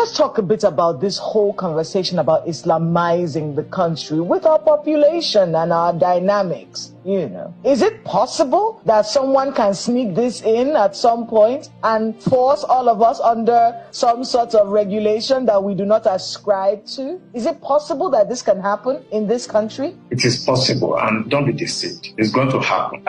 Let's talk a bit about this whole conversation about Islamizing the country with our population and our dynamics. Is it possible that someone can sneak this in at some point and force all of us under some sort of regulation that we do not ascribe to? Is it possible that this can happen in this country? It is possible, and don't be deceived. It's going to happen.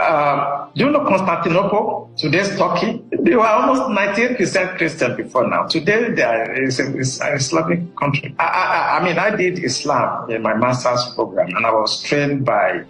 Do you know Constantinople? Today's Turkey? They were almost 98% Christian before now. Today, it's an Islamic country. I did Islam in my master's program, and I was trained by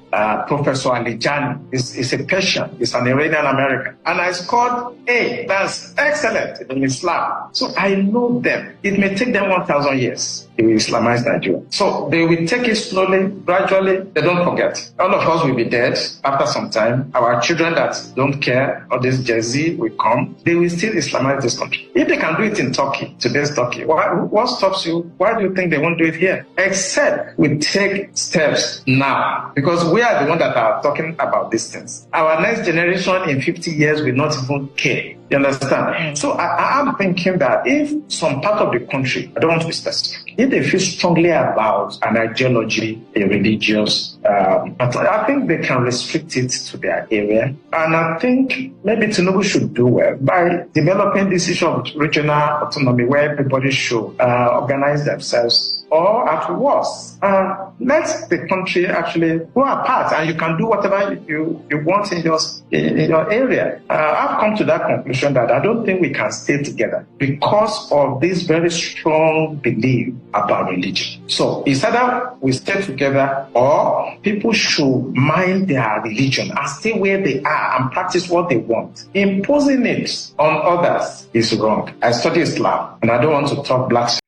Professor Alijani. He's a Persian. He's an Iranian American. And I scored A. That's excellent in Islam. So I know them. It may take them 1,000 years. They will Islamize Nigeria. So they will take it slowly, gradually. They don't forget. All of us will be dead after some time. Our children that don't care, or this Gen Z will come. They will still Islamize this country. If they can do it in Turkey, today's Turkey, what stops you? Why do you think they won't do it here? Except we take steps now. Because we are the ones that are talking about these things. Our next generation in 50 years will not even care. You understand? So I'm thinking that if some part of the country, I don't want to be specific, if they feel strongly about an ideology, a religious, I think they can restrict it to their area. And I think maybe Tinubu should do well by developing this issue of regional autonomy where everybody should organize themselves. Or at worst, let the country actually go apart, and you can do whatever you want in your area. I've come to that conclusion that I don't think we can stay together because of this very strong belief about religion. So it's either we stay together or people should mind their religion and stay where they are and practice what they want. Imposing it on others is wrong. I study Islam, and I don't want to talk blasphemy.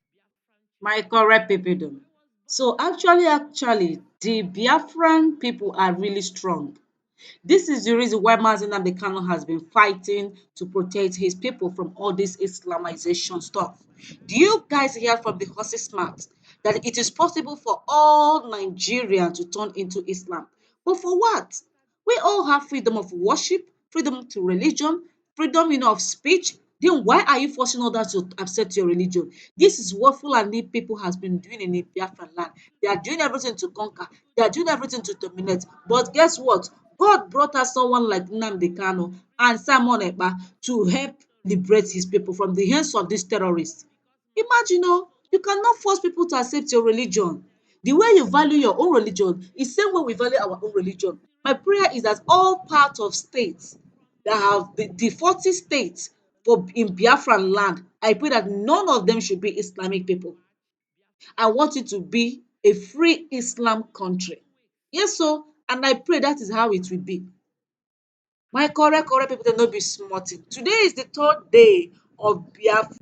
My correct people. So actually, the Biafran people are really strong. This is the reason why Mazi Nnamdi Kanu has been fighting to protect his people from all this Islamization stuff. Do you guys hear from the horse's mouth that it is possible for all Nigerians to turn into Islam? But for what? We all have freedom of worship, freedom to religion, freedom, of speech. Then why are you forcing others to accept your religion? This is what Fulani people has been doing in the Biafran land. They are doing everything to conquer. They are doing everything to dominate. But guess what? God brought us someone like Nnamdi Kanu and Simon Ekpa to help liberate his people from the hands of these terrorists. Imagine, you cannot force people to accept your religion. The way you value your own religion is the same way we value our own religion. My prayer is that all parts of states that have the 40 states in Biafran land, I pray that none of them should be Islamic people. I want it to be a free Islam country. Yes, so, and I pray that is how it will be. My correct people, they no be smarting. Today is the 3rd day of Biafran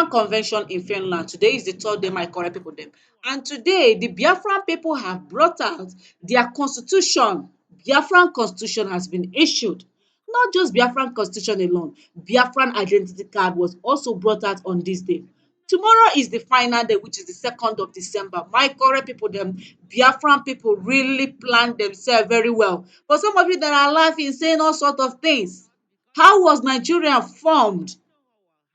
convention in Finland. Today is the 3rd day, my correct people them. And today, the Biafran people have brought out their constitution. Biafran constitution has been issued. Not just Biafran constitution alone. Biafran identity card was also brought out on this day. Tomorrow is the final day, which is the 2nd of December. My correct people, them Biafran people really planned themselves very well. But some of you that are laughing, saying all sorts of things. How was Nigeria formed?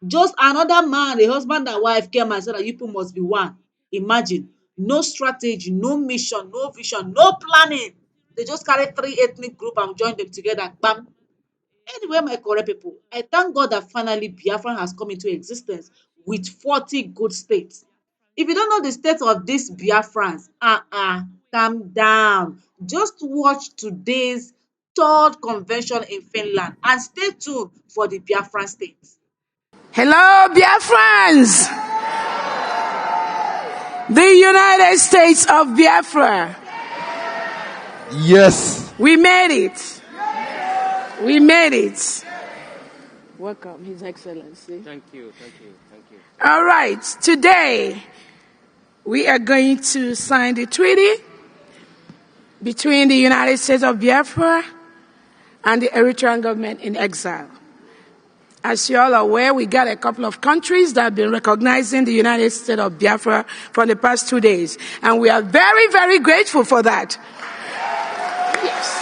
Just another man, a husband and wife came and said that you people must be one. Imagine, no strategy, no mission, no vision, no planning. They just carried 3 ethnic groups and joined them together. Bam. Anyway, my correct people, I thank God that finally Biafran has come into existence with 40 good states. If you don't know the state of these Biafrans, calm down. Just watch today's 3rd convention in Finland and stay tuned for the Biafran states. Hello, Biafrans! The United States of Biafra. Yes. We made it. We made it. Welcome, His Excellency. Thank you. All right, today we are going to sign the treaty between the United States of Biafra and the Eritrean government in exile. As you all are aware, we got a couple of countries that have been recognizing the United States of Biafra for the past 2 days. And we are very, very grateful for that. Yes.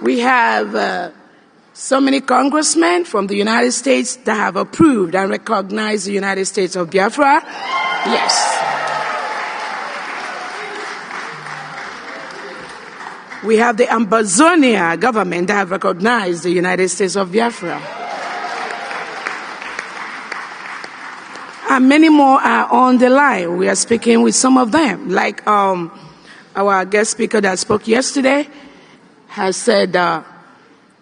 We have So many congressmen from the United States that have approved and recognized the United States of Biafra. Yes. We have the Ambazonia government that have recognized the United States of Biafra. And many more are on the line. We are speaking with some of them. Like our guest speaker that spoke yesterday has said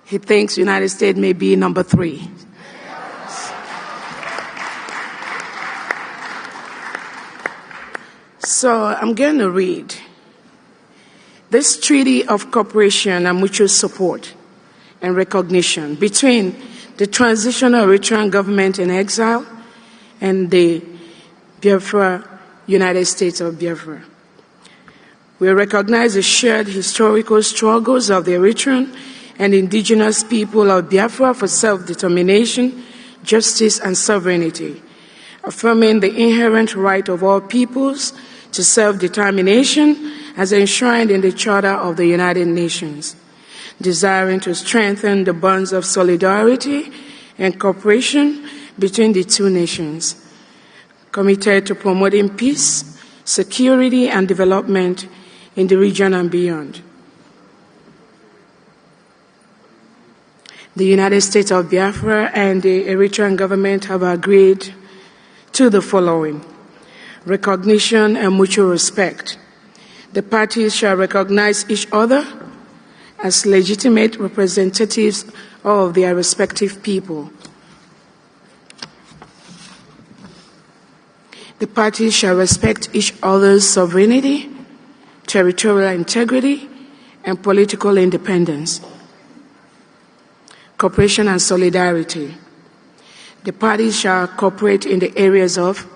he thinks United States may be number 3. So I'm going to read. This treaty of cooperation and mutual support and recognition between the transitional Eritrean government in exile and the Biafra, United States of Biafra. We recognize the shared historical struggles of the Eritrean and indigenous people of Biafra for self-determination, justice, and sovereignty, affirming the inherent right of all peoples to self-determination as enshrined in the Charter of the United Nations, desiring to strengthen the bonds of solidarity and cooperation between the two nations, committed to promoting peace, security, and development in the region and beyond. The United States of Biafra and the Eritrean government have agreed to the following: recognition and mutual respect. The parties shall recognize each other as legitimate representatives of their respective people. The parties shall respect each other's sovereignty, territorial integrity, and political independence. Cooperation and solidarity. The parties shall cooperate in the areas of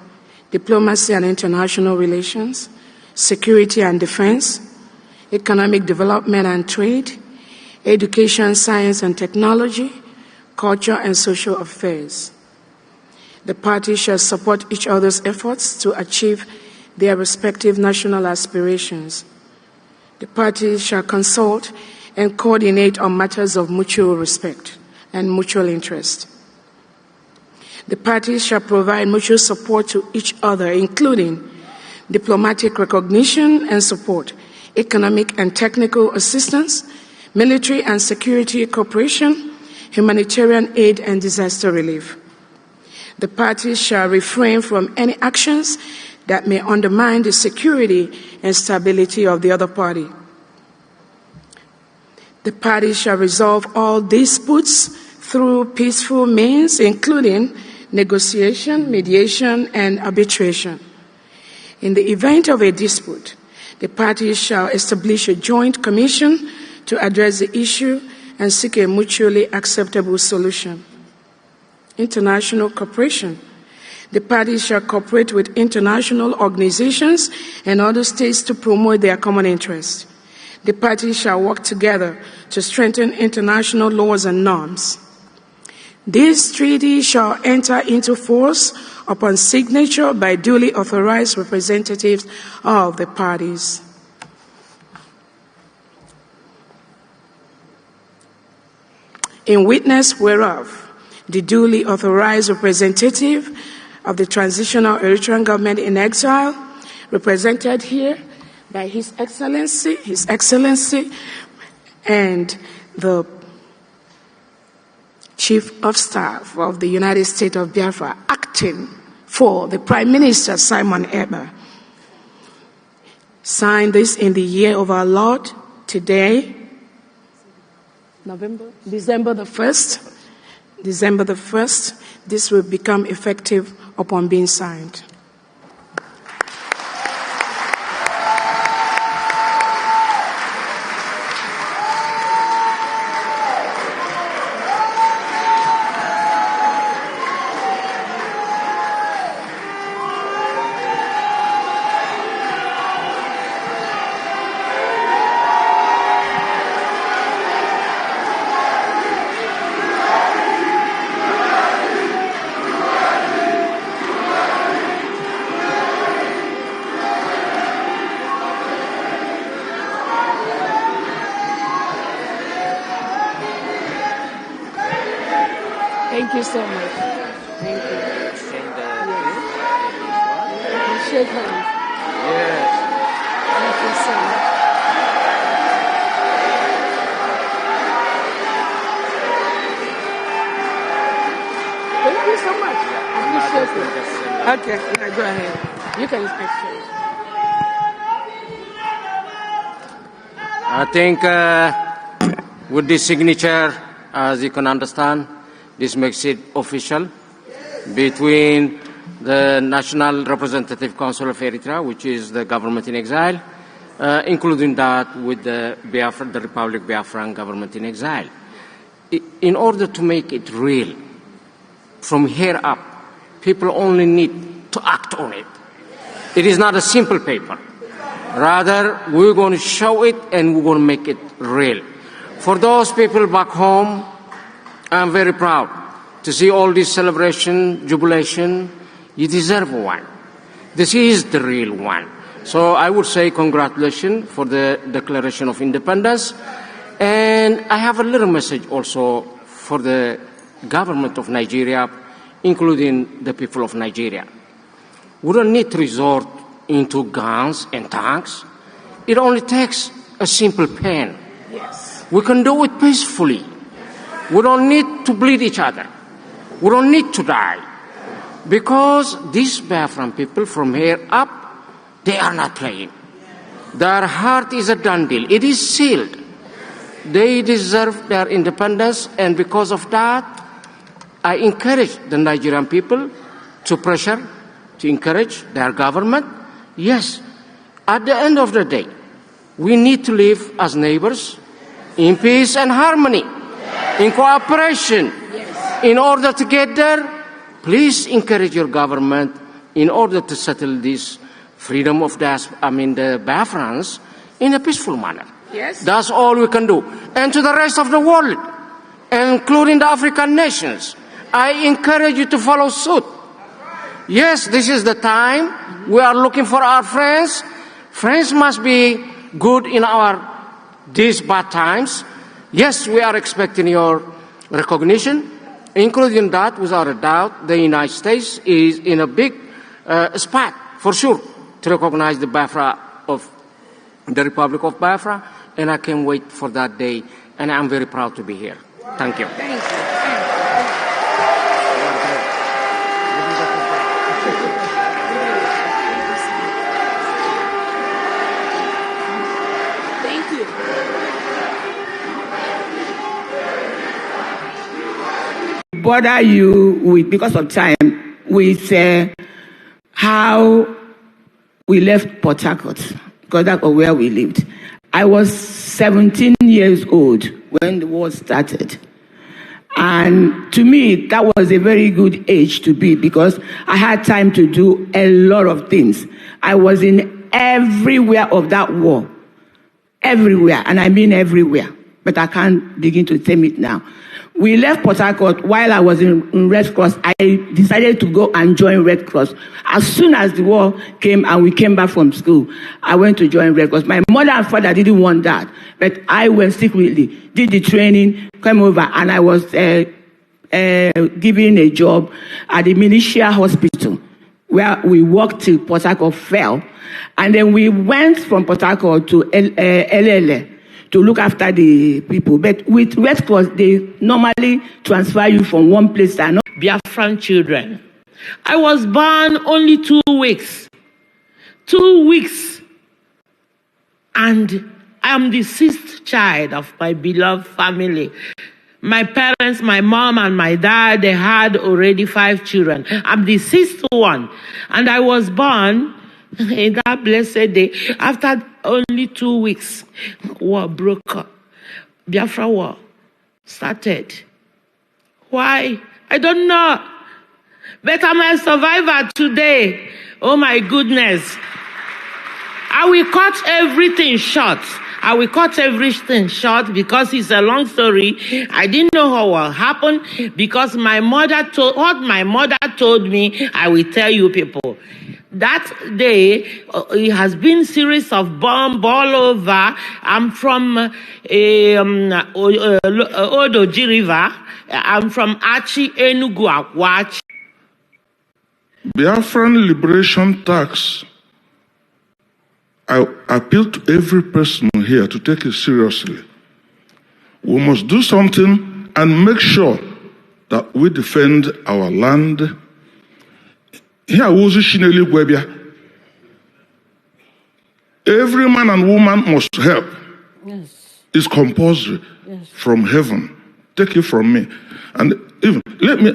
diplomacy and international relations, security and defense, economic development and trade, education, science and technology, culture and social affairs. The parties shall support each other's efforts to achieve their respective national aspirations. The parties shall consult and coordinate on matters of mutual respect and mutual interest. The parties shall provide mutual support to each other, including diplomatic recognition and support, economic and technical assistance, military and security cooperation, humanitarian aid, and disaster relief. The parties shall refrain from any actions that may undermine the security and stability of the other party. The parties shall resolve all disputes through peaceful means, including negotiation, mediation, and arbitration. In the event of a dispute, the parties shall establish a joint commission to address the issue and seek a mutually acceptable solution. International cooperation. The parties shall cooperate with international organizations and other states to promote their common interests. The parties shall work together to strengthen international laws and norms. This treaty shall enter into force upon signature by duly authorized representatives of the parties. In witness whereof, the duly authorized representative of the transitional Eritrean government in exile, represented here by His Excellency, and the Chief of Staff of the United States of Biafra, acting for the Prime Minister Simon Eber, signed this in the year of our Lord today, December the 1st. December the 1st, this will become effective upon being signed. Thank you so much. Thank you. Yes. Shake hands. Yes. Thank you so much. Thank you so much. I appreciate it. Okay, yeah, go ahead. You can exchange. I think with this signature, as you can understand, this makes it official between the National Representative Council of Eritrea, which is the government in exile, including that with the Republic Biafran government in exile. In order to make it real, from here up, people only need to act on it. It is not a simple paper. Rather, we're going to show it and we're going to make it real. For those people back home, I'm very proud to see all this celebration, jubilation. You deserve one. This is the real one. So I would say congratulations for the Declaration of Independence. And I have a little message also for the government of Nigeria, including the people of Nigeria. We don't need to resort into guns and tanks. It only takes a simple pen. Yes. We can do it peacefully. We don't need to bleed each other. We don't need to die. Because these Biafran people from here up, they are not playing. Their heart is a done deal. It is sealed. They deserve their independence, and because of that, I encourage the Nigerian people to pressure, to encourage their government. Yes, at the end of the day, we need to live as neighbors in peace and harmony, in cooperation. In order to get there, please encourage your government in order to settle this freedom of the Biafrans in a peaceful manner. Yes. That's all we can do. And to the rest of the world, including the African nations, I encourage you to follow suit. Yes, this is the time. We are looking for our friends. Friends must be good in these bad times. Yes, we are expecting your recognition, including that, without a doubt, the United States is in a big spot, for sure, to recognize the Biafra of the Republic of Biafra, and I can't wait for that day, and I'm very proud to be here. Thank you. Thank you. Bother you with, because of time, with how we left Port Harcourt, because that's where we lived. I was 17 years old when the war started. And to me, that was a very good age to be, because I had time to do a lot of things. I was in everywhere of that war. Everywhere, and I mean everywhere. But I can't begin to name it now. We left Port Harcourt while I was in Red Cross. I decided to go and join Red Cross. As soon as the war came and we came back from school, I went to join Red Cross. My mother and father didn't want that, but I went secretly, did the training, came over, and I was given a job at the militia hospital, where we worked till Port Harcourt fell. And then we went from Port Harcourt to LLA to look after the people. But with Red Cross, they normally transfer you from one place to another. Biafran children. I was born only 2 weeks. 2 weeks. And I'm the 6th child of my beloved family. My parents, my mom and my dad, they had already 5 children. I'm the 6th one. And I was born in that blessed day. After only 2 weeks, war broke up. Biafra war started. Why? I don't know. But I'm a survivor today. Oh my goodness. I will cut everything short. I will cut everything short because it's a long story. I didn't know how it will happen because what my mother told me, I will tell you people. That day, it has been series of bomb all over. I'm from Odoji River. I'm from Achi, Enugu, Akwachi. Biafran liberation tax. I appeal to every person here to take it seriously. We must do something and make sure that we defend our land. Here, every man and woman must help. Yes. It's compulsory from heaven. Take it from me. And even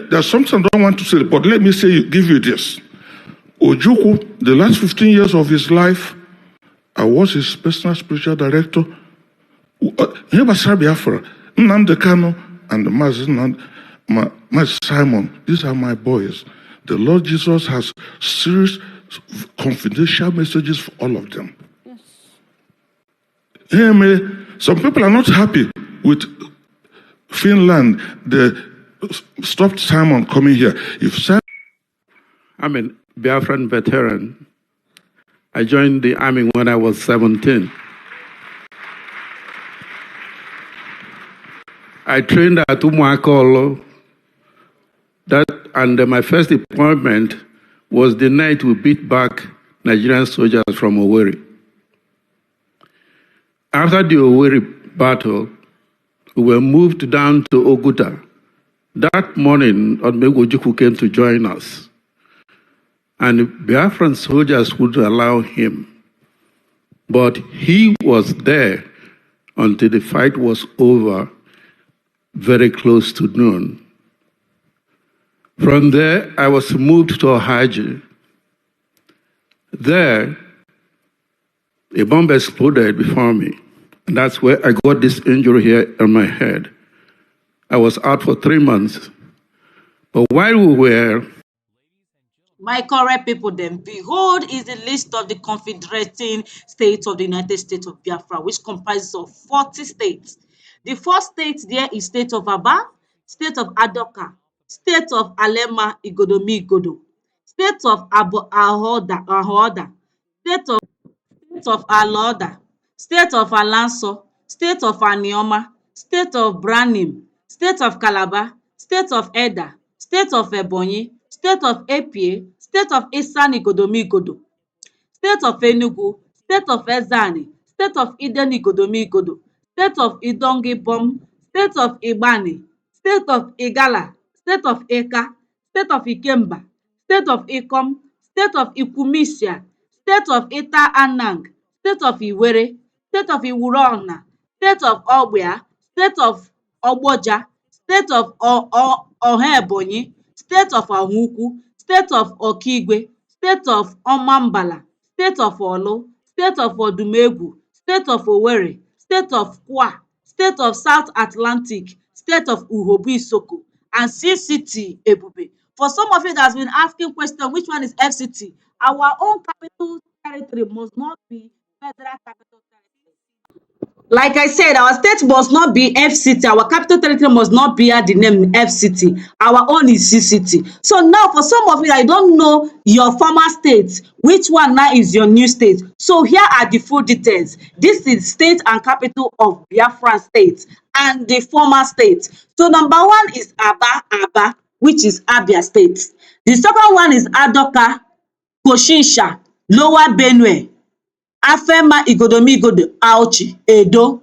there's something I don't want to say, but let me give you this. Ojukwu, the last 15 years of his life, I was his personal spiritual director. Biafra, Nnamdi Kanu, and Mazi Simon, these are my boys. The Lord Jesus has serious confidential messages for all of them. Yes. Hear me. Some people are not happy with Finland. They stopped Simon coming here. I'm a Biafran veteran. I joined the army when I was 17. I trained at Umuakolo. And my first deployment was the night we beat back Nigerian soldiers from Owerri. After the Owerri battle, we were moved down to Oguta. That morning, Ojukwu came to join us. And Biafran soldiers wouldn't allow him. But he was there until the fight was over, very close to noon. From there, I was moved to Ohaji. There, a bomb exploded before me. And that's where I got this injury here on my head. I was out for 3 months. But while we were... My correct people, then, behold is the list of the confederating states of the United States of Biafra, which comprises of 40 states. The first state there is state of Aba, state of Adoka, state of Alema Igodomi Igodo, state of Ahoda, state of Aloda, state of Alanso, state of Anioma, state of Branim, state of Calabar, state of Eda, state of Ebonyi, state of Epie, state of Isan Igodomi Igodo, state of Enugu, state of Ezani, state of Iden Igodomi Igodo, state of Idongibom, state of Igbani, state of Igala, state of Eka, state of Ikemba, state of Ikom, state of Ikwumisia, state of Ita Anang, state of Iwere, state of Iwurona, state of Ogbia, state of Ogboja, state of Oha-Ebonyi, state of Ahukwu, state of Okigwe, state of Omambala, state of Olu, state of Odumegwu, state of Owerri, state of Kwa, state of South Atlantic, state of Uhobu-Isoko, and CCT Ebube. For some of you that has been asking question, which one is FCT? Our own capital territory must not be federal capital territory. Like I said, our state must not be FCT. Our capital territory must not bear the name FCT. Our own is CCT. So now, for some of you that don't know your former state, which one now is your new state? So here are the full details. This is state and capital of Biafran state and the former state. So number one is Aba, which is Abia state. The second one is Adoka, Koshinsha, Lower Benue, Afema Igodomi Igodo, Auchi, Edo,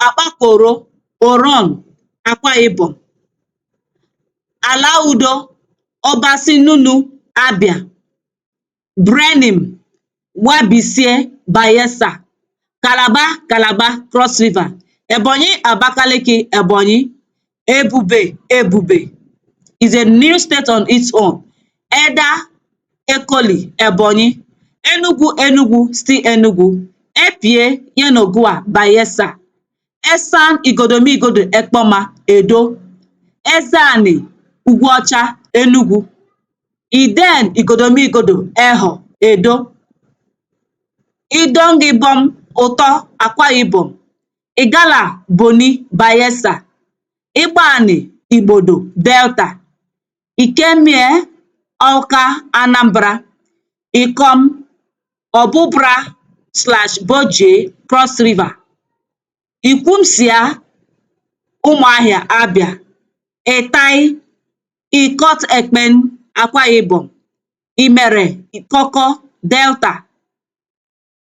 Akpakoro, Oron, Akwa Ibom, Alaudo, Obasinunu, Abia, Brenim, Wabisie, Bayelsa, Calabar, Cross River, Ebonyi, Abakaliki, Ebonyi, Ebube is a new state on its own. Eda, Ekoli, Ebonyi, Enugu, still Enugu, Epie, Yenogua, Bayelsa, Esan, Igodomi Igodo, Ekpoma, Edo, Ezani, Ugwuocha, Enugu, Iden, Igodomi Igodo, Eho, Edo, Idongibom, Uto, Akwa Ibom, Igala, Boni, Bayelsa, Igbani, Igbodo, Delta, Ikemie, Awka, Anambra, Ikom, Obubra/Boje, Cross River, Ikwumsia, Umuahia, Abia, Etai, Ikot Ekpen, Akwa Ibom, Imere, Koko, Delta,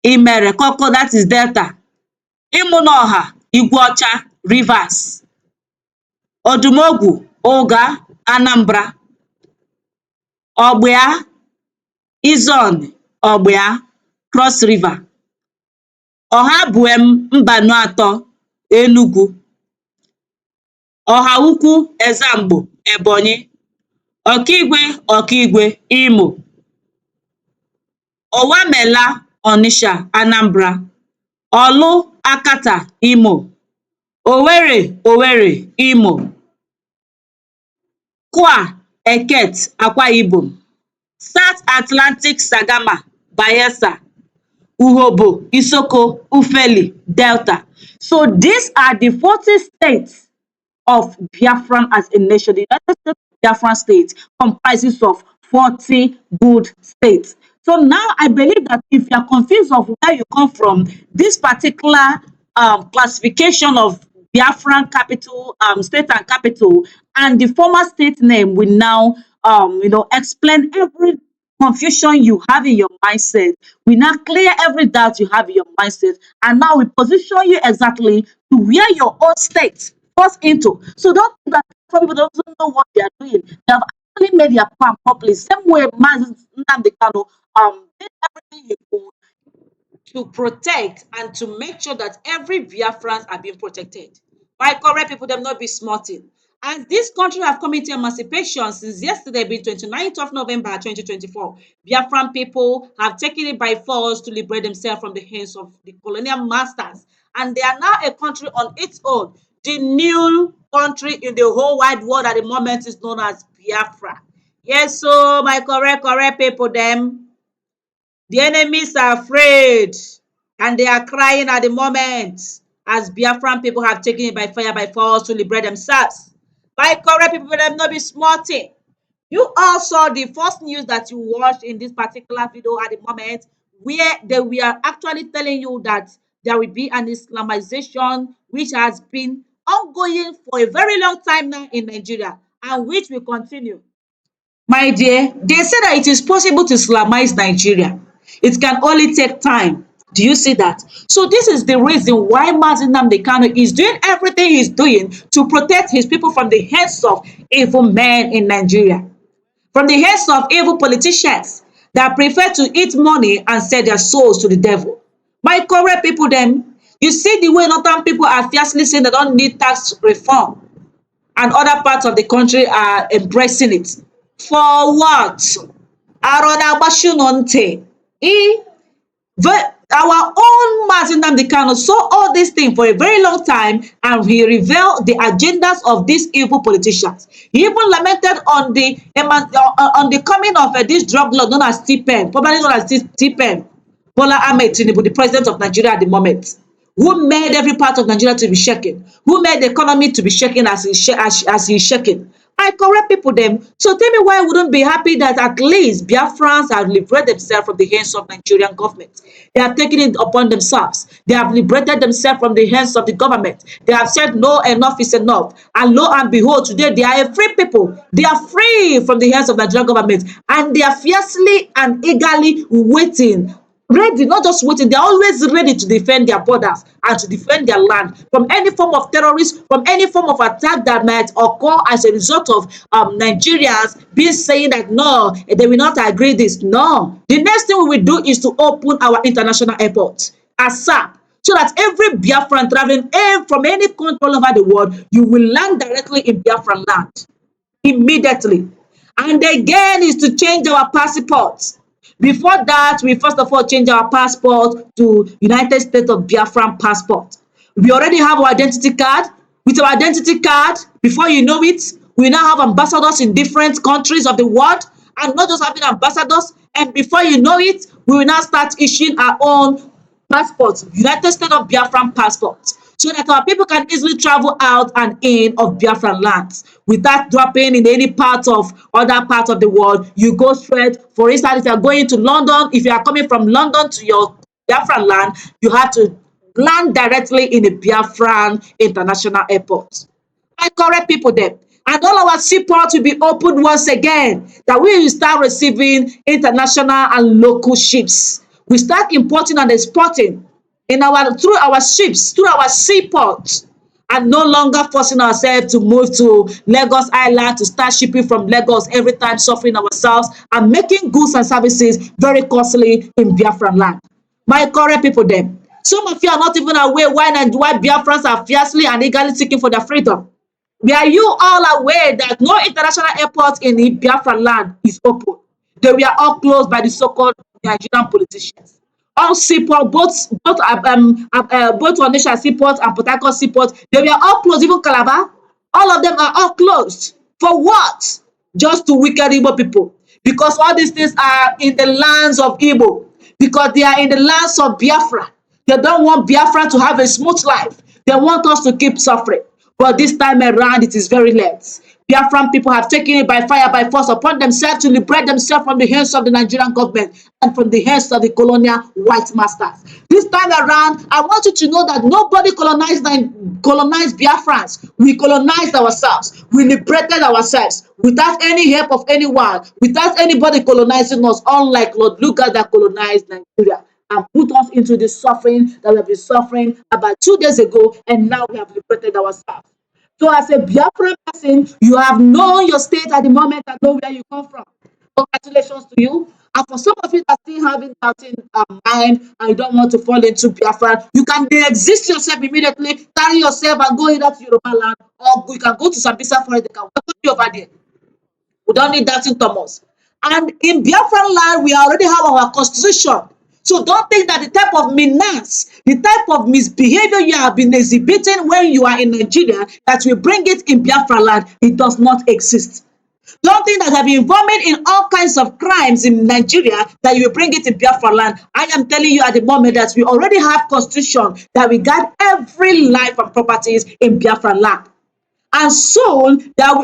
Imere, Koko, that is Delta, Imunoha, Iguacha, Rivers, Odumogwu, Oga, Anambra, Ogbia, Izon, Ogbia, Cross River, Ọhabuem, Mbanoatọ, Enugu, Ọhaukwu, Ezamgbo, Ebonyi, Ọkigwe, Ọkigwe, Imo, Owamela, Onitsha, Anambra, Orlu, Akata, Imo, Owerri, Owerri, Imo, Kwa, Eket, Akwa Ibom, South Atlantic Sagama, Bayelsa, Uhobo, Isoko, Ufeli, Delta. So these are the 40 states of Biafran as a nation. The United States of Biafran states comprises of 40 good states. So now I believe that if you are confused of where you come from, this particular classification of Biafran capital, state and capital, and the former state name will now, explain every confusion you have in your mindset. We now clear every doubt you have in your mindset, and now we position you exactly to where your own state falls into. So don't think that some people don't know what they are doing. They have actually made their plan properly. Same way Mazi Nnamdi Kanu did everything he could to protect and to make sure that every Biafrans are being protected. My correct people, them not be smarting. And this country have come into emancipation since yesterday, being 29th of November 2024. Biafran people have taken it by force to liberate themselves from the hands of the colonial masters. And they are now a country on its own. The new country in the whole wide world at the moment is known as Biafra. Yes, so my correct people, them. The enemies are afraid and they are crying at the moment as Biafran people have taken it by fire by force to liberate themselves. My correct people, them not be smarting. You all saw the first news that you watched in this particular video at the moment where they were actually telling you that there will be an Islamization which has been ongoing for a very long time now in Nigeria and which will continue. My dear, they say that it is possible to Islamize Nigeria. It can only take time. Do you see that? So this is the reason why Mazi Nnamdi Kanu is doing everything he's doing to protect his people from the hands of evil men in Nigeria, from the hands of evil politicians that prefer to eat money and sell their souls to the devil. My correct people, them, you see the way northern people are fiercely saying they don't need tax reform, and other parts of the country are embracing it. For what? Aronabashunonte. Our own Martin Nnamdi Kanu saw all these things for a very long time, and he revealed the agendas of these evil politicians. He even lamented on the coming of this drug law known as TPEN, probably known as TPEN, Bola Ahmed Tinubu, the president of Nigeria at the moment, who made every part of Nigeria to be shaken, who made the economy to be shaken as he's shaking. I correct people them. So tell me why I wouldn't be happy that at least Biafrans have liberated themselves from the hands of Nigerian government. They have taken it upon themselves. They have liberated themselves from the hands of the government. They have said no, enough is enough. And lo and behold, today they are a free people. They are free from the hands of Nigerian government. And they are fiercely and eagerly waiting, ready, not just waiting, they're always ready to defend their borders and to defend their land from any form of terrorist, from any form of attack that might occur as a result of Nigerians being saying that no, they will not agree this. No, the next thing we will do is to open our international airports ASAP, so that every Biafran traveling from any country all over the world, you will land directly in Biafran land immediately. And again is to change our passports. Before that, we first of all change our passport to United States of Biafran passport. We already have our identity card. With our identity card, before you know it, we now have ambassadors in different countries of the world, and not just having ambassadors, and before you know it, we will now start issuing our own passports, United States of Biafran passports. so that our people can easily travel out and in of Biafran lands without dropping in any part of other parts of the world. You go straight. For instance, if you are going to London, if you are coming from London to your Biafran land, you have to land directly in the Biafran International Airport. I correct people there. And all our seaports will be opened once again, that we will start receiving international and local ships. We start importing and exporting in our through our ships, through our seaports, and no longer forcing ourselves to move to Lagos Island to start shipping from Lagos every time, suffering ourselves and making goods and services very costly in Biafran land. My correct people then. Some of you are not even aware why Biafrans are fiercely and eagerly seeking for their freedom. Were you all aware that no international airport in the Biafran land is open? They were all closed by the so-called Nigerian politicians. All seaport, both Onitsha seaport and Port Harcourt seaport, they were all closed. Even Calabar, all of them are all closed. For what? Just to wicked Igbo people. Because all these things are in the lands of Igbo. Because they are in the lands of Biafra. They don't want Biafra to have a smooth life. They want us to keep suffering. But this time around, it is very late. Biafran people have taken it by fire, by force upon themselves to liberate themselves from the hands of the Nigerian government and from the hands of the colonial white masters. This time around, I want you to know that nobody colonized Biafrans. We colonized ourselves. We liberated ourselves without any help of anyone, without anybody colonizing us, unlike Lord Lugard that colonized Nigeria and put us into the suffering that we have been suffering about 2 days ago, and now we have liberated ourselves. So as a Biafran person, you have known your state at the moment and know where you come from. Congratulations to you. And for some of you that still having that in mind and you don't want to fall into Biafran, you can exist yourself immediately, carry yourself and go either to Yoruba land, or you can go to Sambisa Forest, they can welcome you over there. We don't need that in Thomas. And in Biafran land, we already have our constitution. So don't think that the type of menace, the type of misbehavior you have been exhibiting when you are in Nigeria, that we bring it in Biafra land, it does not exist. Don't think that I've been involved in all kinds of crimes in Nigeria, that you will bring it in Biafra land. I am telling you at the moment that we already have constitution that we guard every life and properties in Biafra land. And soon that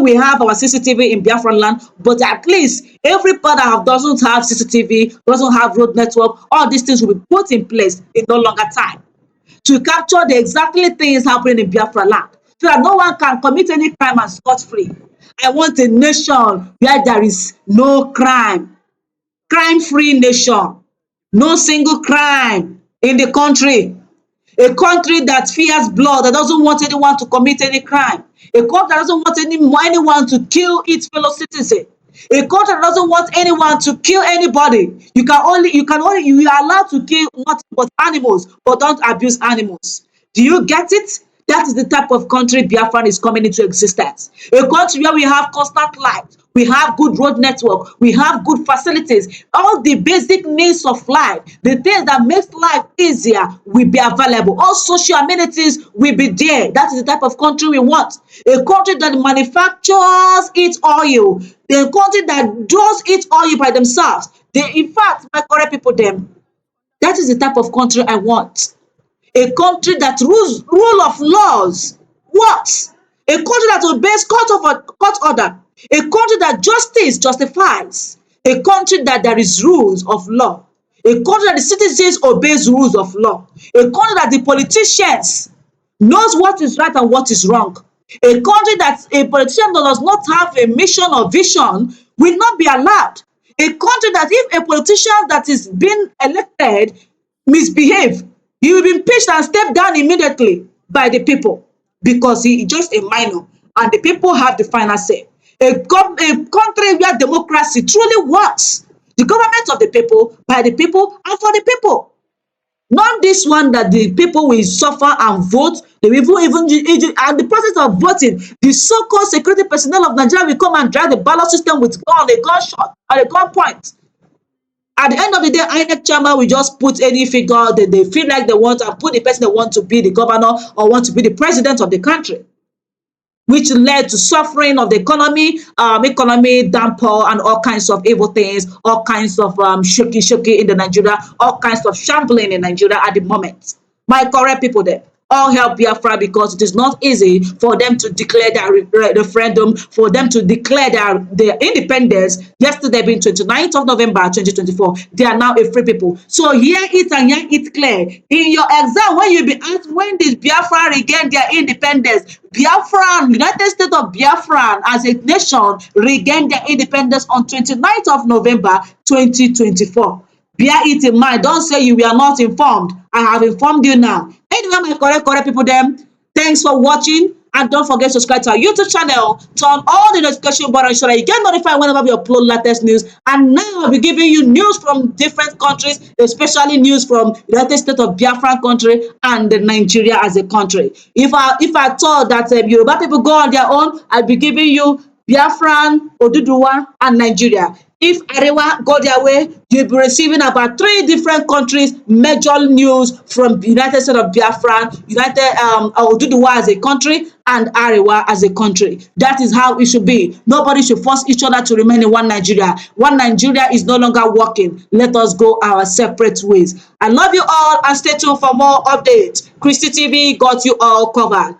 we have our CCTV in Biafran land, but at least every part that doesn't have CCTV, doesn't have road network, all these things will be put in place in no longer time to capture the exactly things happening in Biafra land, so that no one can commit any crime and scot-free. I want a nation where there is no crime, crime-free nation, no single crime in the country. A country that fears blood, that doesn't want anyone to commit any crime. A country that doesn't want anyone to kill its fellow citizen. A country that doesn't want anyone to kill anybody. You are allowed to kill nothing but animals, but don't abuse animals. Do you get it? That is the type of country Biafran is coming into existence. A country where we have constant light, we have good road network, we have good facilities, all the basic needs of life, the things that makes life easier will be available. All social amenities will be there. That is the type of country we want. A country that manufactures its oil, the country that does its oil by themselves. In fact, my correct people, that is the type of country I want. A country that rule of laws. What? A country that obeys court order. A country that justice justifies. A country that there is rules of law. A country that the citizens obeys rules of law. A country that the politicians knows what is right and what is wrong. A country that a politician does not have a mission or vision will not be allowed. A country that if a politician that is being elected misbehave, he will be impeached and stepped down immediately by the people, because he is just a minor and the people have the final say. A country where democracy truly works. The government of the people, by the people, and for the people. Not this one that the people will suffer and vote. They will even and the process of voting, the so-called security personnel of Nigeria will come and drive the ballot system with a gunshot or a gunpoint. At the end of the day, INEC chairman will just put any figure that they feel like they want and put the person they want to be the governor or want to be the president of the country, which led to suffering of the economy damper and all kinds of evil things, all kinds of shaky in the Nigeria, all kinds of shambling in Nigeria at the moment. My correct people there. all help Biafra, because it is not easy for them to declare their referendum, for them to declare their independence. Yesterday being 29th of November 2024, they are now a free people. So hear it and hear it clear. In your exam, when you be asked when did Biafra regain their independence, Biafran, United States of Biafran as a nation regained their independence on 29th of November 2024. Bear it in mind. Don't say you were not informed. I have informed you now. Anyway, my correct people them. Thanks for watching. And don't forget to subscribe to our YouTube channel. Turn on the notification button so that you get notified whenever we upload latest news. And now I'll be giving you news from different countries, especially news from United States of Biafran country and Nigeria as a country. If I thought that Yoruba people go on their own, I'll be giving you Biafran, Oduduwa, and Nigeria. If Arewa go their way, you'll be receiving about 3 different countries major news from United States of Biafran, Oduduwa as a country, and Arewa as a country. That is how it should be. Nobody should force each other to remain in one Nigeria. One Nigeria is no longer working. Let us go our separate ways. I love you all and stay tuned for more updates. Christy TV got you all covered.